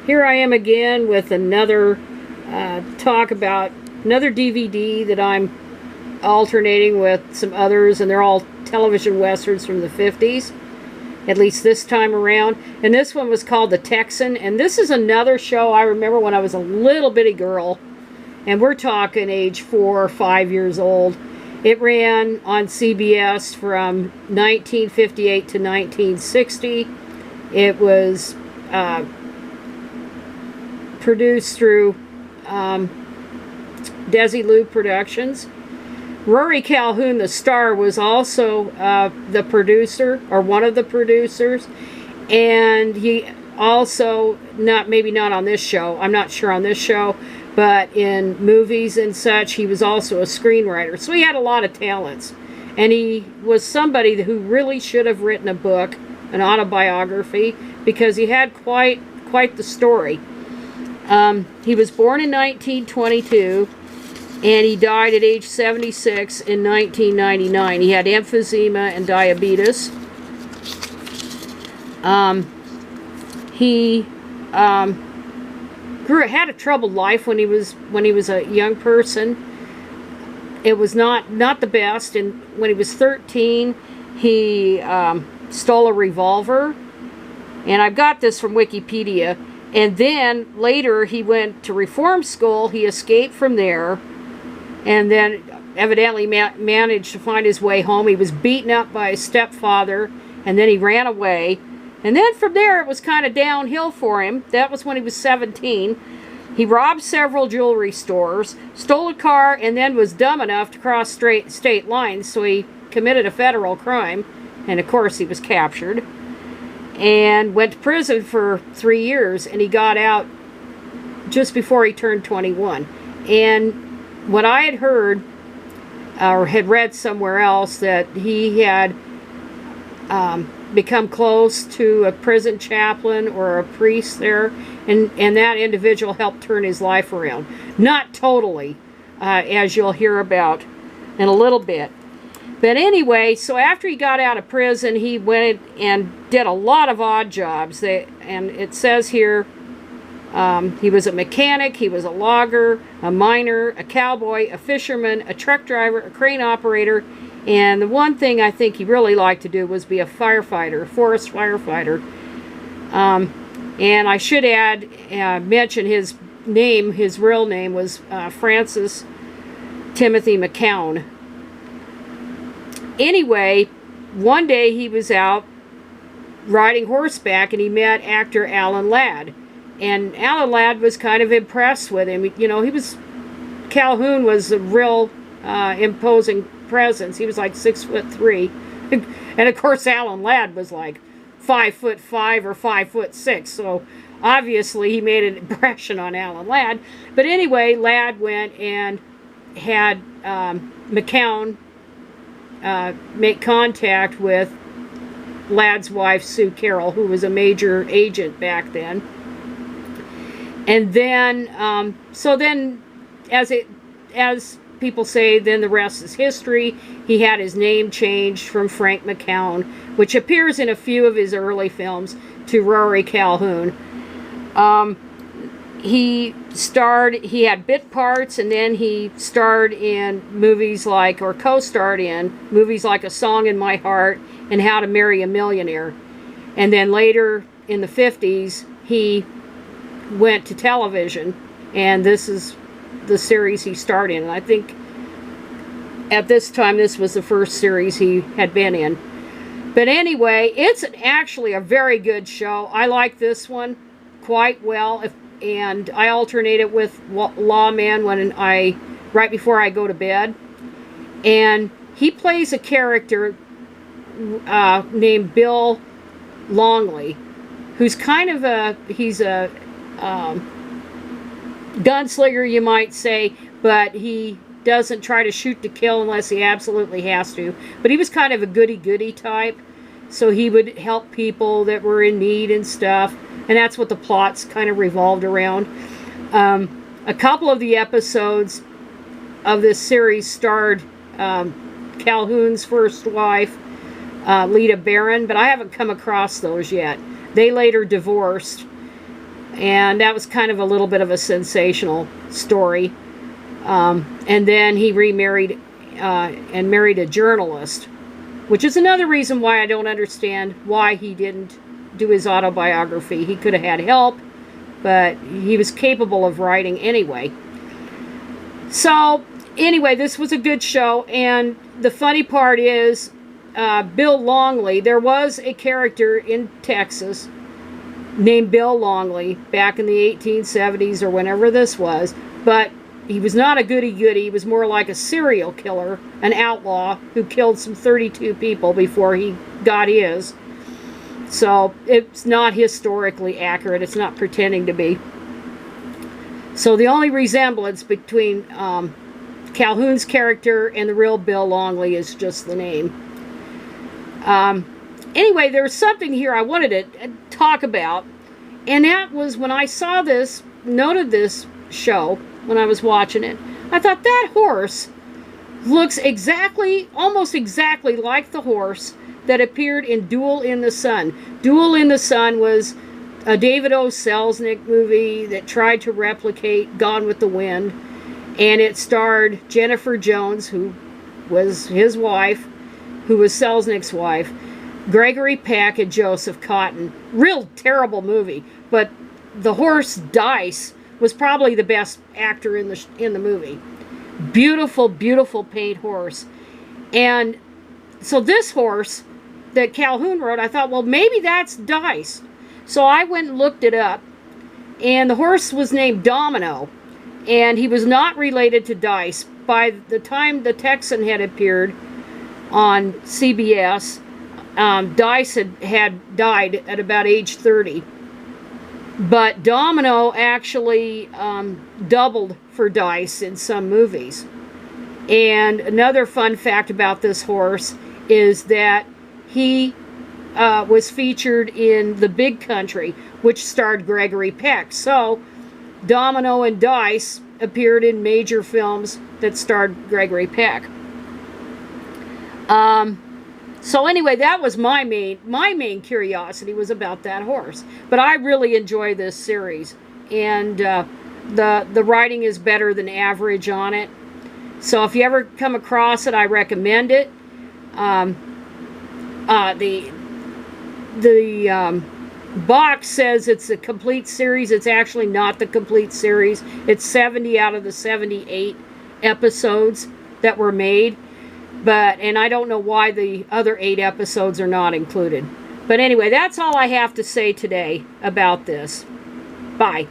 Here I am again with another talk about another DVD that I'm alternating with some others, and they're all television westerns from the 50s, at least this time around. And this one was called The Texan, and this is another show I remember when I was a little bitty girl, and we're talking age 4 or 5 years old. It ran on CBS from 1958 to 1960. It was produced through Desilu Productions. Rory Calhoun, the star, was also the producer, or one of the producers, and he also, maybe not on this show, I'm not sure on this show, but in movies and such, he was also a screenwriter. So he had a lot of talents, and he was somebody who really should have written a book, an autobiography, because he had quite the story. He was born in 1922, and he died at age 76 in 1999. He had emphysema and diabetes. He had a troubled life when he was a young person. It was not the best, and when he was 13, he stole a revolver, and I've got this from Wikipedia. And then later he went to reform school. He escaped from there, and then evidently managed to find his way home. He was beaten up by his stepfather, and then he ran away. And then from there it was kind of downhill for him. That was when he was 17. He robbed several jewelry stores, stole a car, and then was dumb enough to cross state lines, so he committed a federal crime. And of course he was captured and went to prison for 3 years, and he got out just before he turned 21. And what I had heard, or had read somewhere else, that he had become close to a prison chaplain or a priest there, and that individual helped turn his life around. Not totally, as you'll hear about in a little bit. But anyway, so after he got out of prison, he went and did a lot of odd jobs. And it says here, he was a mechanic, he was a logger, a miner, a cowboy, a fisherman, a truck driver, a crane operator, and the one thing I think he really liked to do was be a firefighter, a forest firefighter. And I should mention his name. His real name was Francis Timothy McCown. Anyway, one day he was out riding horseback, and he met actor Alan Ladd. And Alan Ladd was kind of impressed with him. You know, Calhoun was a real imposing presence. He was like 6'3", and of course Alan Ladd was like 5'5" or 5'6". So obviously he made an impression on Alan Ladd. But anyway, Ladd went and had McCown make contact with Ladd's wife, Sue Carroll, who was a major agent back then. And then, so then, as people say, then the rest is history. He had his name changed from Frank McCown, which appears in a few of his early films, to Rory Calhoun. He had bit parts, and then he starred in movies like, or co-starred in movies like A Song in My Heart and How to Marry a Millionaire. And then later in the 50s, he went to television, and this is the series he starred in. And I think at this time, this was the first series he had been in. But anyway, it's actually a very good show. I like this one quite well. And I alternate it with Lawman right before I go to bed. And he plays a character named Bill Longley, who's kind of he's a gunslinger, you might say, but he doesn't try to shoot to kill unless he absolutely has to. But he was kind of a goody-goody type, so he would help people that were in need and stuff. And that's what the plots kind of revolved around. A couple of the episodes of this series starred Calhoun's first wife, Lita Barron, but I haven't come across those yet. They later divorced, And that was kind of a little bit of a sensational story. And then he remarried and married a journalist, which is another reason why I don't understand why he didn't do his autobiography. He could have had help, but he was capable of writing anyway. So, anyway, this was a good show, and the funny part is, Bill Longley, there was a character in Texas named Bill Longley back in the 1870s or whenever this was, but he was not a goody-goody. He was more like a serial killer, an outlaw who killed some 32 people before he got his. So it's not historically accurate. It's not pretending to be. So the only resemblance between Calhoun's character and the real Bill Longley is just the name. Anyway, there was something here I wanted to talk about, and that was when I saw this, noted this show when I was watching it. I thought that horse looks exactly, almost exactly like the horse that appeared in Duel in the Sun. Duel in the Sun was a David O. Selznick movie that tried to replicate Gone with the Wind, and it starred Jennifer Jones, who was his wife, who was Selznick's wife, Gregory Peck, and Joseph Cotton. Real terrible movie, but the horse Dice was probably the best actor in the movie. Beautiful, beautiful paint horse. And so this horse that Calhoun rode, I thought, well, maybe that's Dice. So I went and looked it up, and the horse was named Domino, and he was not related to Dice. By the time the Texan had appeared on CBS, Dice had died at about age 30. But Domino actually doubled for Dice in some movies. And another fun fact about this horse is that he was featured in The Big Country, which starred Gregory Peck. So Domino and Dice appeared in major films that starred Gregory Peck. So anyway, that was my main curiosity was about that horse. But I really enjoy this series, and the writing is better than average on it. So if you ever come across it, I recommend it. The box says it's a complete series. It's actually not the complete series. It's 70 out of the 78 episodes that were made. And I don't know why the other 8 episodes are not included. But anyway, that's all I have to say today about this. Bye.